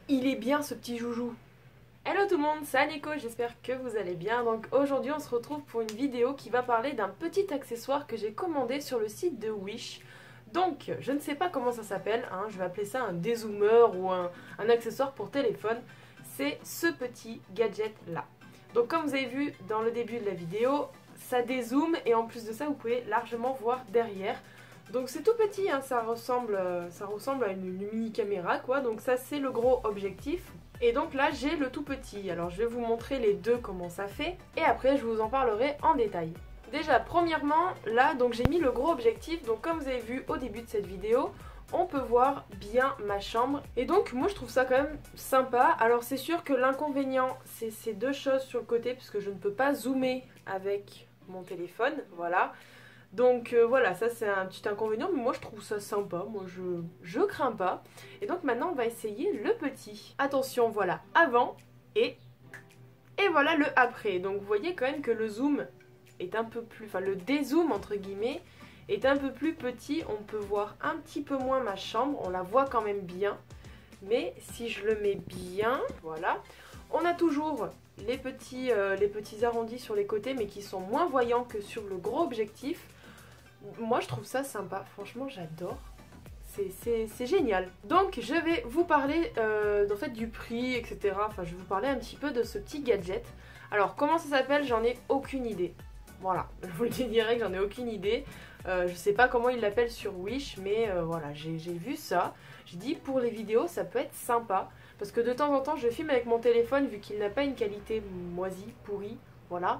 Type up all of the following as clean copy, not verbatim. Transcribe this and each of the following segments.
Il est bien ce petit joujou. Hello tout le monde, c'est Aneko, j'espère que vous allez bien. Donc aujourd'hui on se retrouve pour une vidéo qui va parler d'un petit accessoire que j'ai commandé sur le site de Wish. Donc je ne sais pas comment ça s'appelle, hein, je vais appeler ça un dézoomer ou un accessoire pour téléphone. C'est ce petit gadget là. Donc comme vous avez vu dans le début de la vidéo, ça dézoome et en plus de ça vous pouvez largement voir derrière. Donc c'est tout petit, hein, ça ressemble à une mini caméra quoi, donc ça c'est le gros objectif. Et donc là j'ai le tout petit, alors je vais vous montrer les deux comment ça fait et après je vous en parlerai en détail. Déjà premièrement là donc j'ai mis le gros objectif, donc comme vous avez vu au début de cette vidéo, on peut voir bien ma chambre et donc moi je trouve ça quand même sympa. Alors c'est sûr que l'inconvénient c'est ces deux choses sur le côté puisque je ne peux pas zoomer avec mon téléphone, voilà. Donc voilà, ça c'est un petit inconvénient, mais moi je trouve ça sympa, moi je crains pas. Et donc maintenant on va essayer le petit. Attention, voilà, avant et voilà le après. Donc vous voyez quand même que le zoom est un peu plus, enfin le dézoom entre guillemets est un peu plus petit. On peut voir un petit peu moins ma chambre, on la voit quand même bien. Mais si je le mets bien, voilà, on a toujours les petits arrondis sur les côtés mais qui sont moins voyants que sur le gros objectif. Moi je trouve ça sympa, franchement j'adore, c'est génial. Donc je vais vous parler en fait du prix, etc. Enfin je vais vous parler un petit peu de ce petit gadget. Alors comment ça s'appelle, j'en ai aucune idée. Voilà, je vous le dis direct, j'en ai aucune idée. Je sais pas comment ils l'appellent sur Wish, mais voilà, j'ai vu ça. J'ai dit pour les vidéos ça peut être sympa. Parce que de temps en temps je filme avec mon téléphone vu qu'il n'a pas une qualité moisie, pourrie, voilà.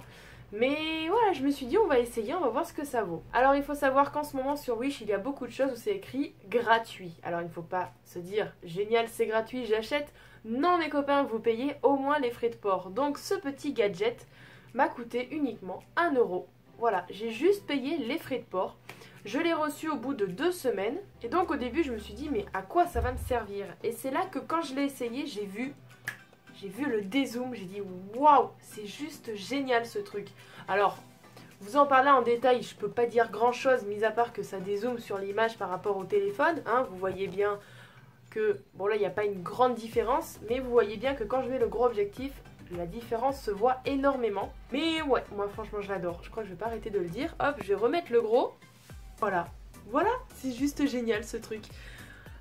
Mais voilà, je me suis dit on va essayer, on va voir ce que ça vaut. Alors il faut savoir qu'en ce moment sur Wish il y a beaucoup de choses où c'est écrit gratuit. Alors il ne faut pas se dire génial c'est gratuit j'achète. Non mes copains, vous payez au moins les frais de port. Donc ce petit gadget m'a coûté uniquement 1 euro. Voilà, j'ai juste payé les frais de port. Je l'ai reçu au bout de 2 semaines. Et donc au début je me suis dit mais à quoi ça va me servir? Et c'est là que quand je l'ai essayé j'ai vu le dézoom, j'ai dit waouh, c'est juste génial ce truc. Alors, vous en parlez en détail, je peux pas dire grand chose, mis à part que ça dézoome sur l'image par rapport au téléphone. Hein, vous voyez bien que, bon là il n'y a pas une grande différence, mais vous voyez bien que quand je mets le gros objectif, la différence se voit énormément. Mais ouais, moi franchement je l'adore, je crois que je vais pas arrêter de le dire. Hop, je vais remettre le gros. Voilà, voilà, c'est juste génial ce truc.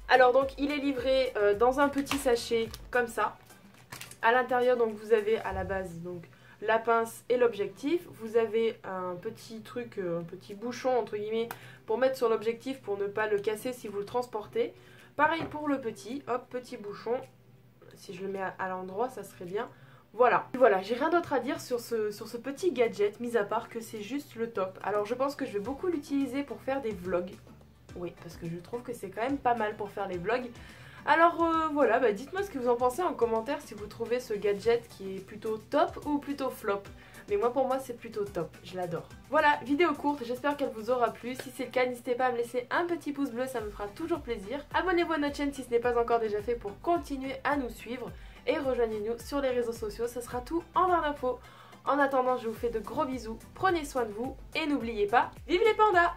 Alors donc il est livré dans un petit sachet comme ça. À l'intérieur donc vous avez à la base donc la pince et l'objectif. Vous avez un petit truc, un petit bouchon entre guillemets pour mettre sur l'objectif pour ne pas le casser si vous le transportez. Pareil pour le petit, hop petit bouchon. Si je le mets à l'endroit ça serait bien. Voilà, j'ai rien d'autre à dire sur ce petit gadget, mis à part que c'est juste le top. Alors je pense que je vais beaucoup l'utiliser pour faire des vlogs. Oui, parce que je trouve que c'est quand même pas mal pour faire les vlogs. Alors voilà, bah, dites-moi ce que vous en pensez en commentaire si vous trouvez ce gadget qui est plutôt top ou plutôt flop. Mais moi pour moi c'est plutôt top, je l'adore. Voilà, vidéo courte, j'espère qu'elle vous aura plu. Si c'est le cas, n'hésitez pas à me laisser un petit pouce bleu, ça me fera toujours plaisir. Abonnez-vous à notre chaîne si ce n'est pas encore déjà fait pour continuer à nous suivre. Et rejoignez-nous sur les réseaux sociaux, ce sera tout en barre d'infos. En attendant, je vous fais de gros bisous, prenez soin de vous et n'oubliez pas, vive les pandas!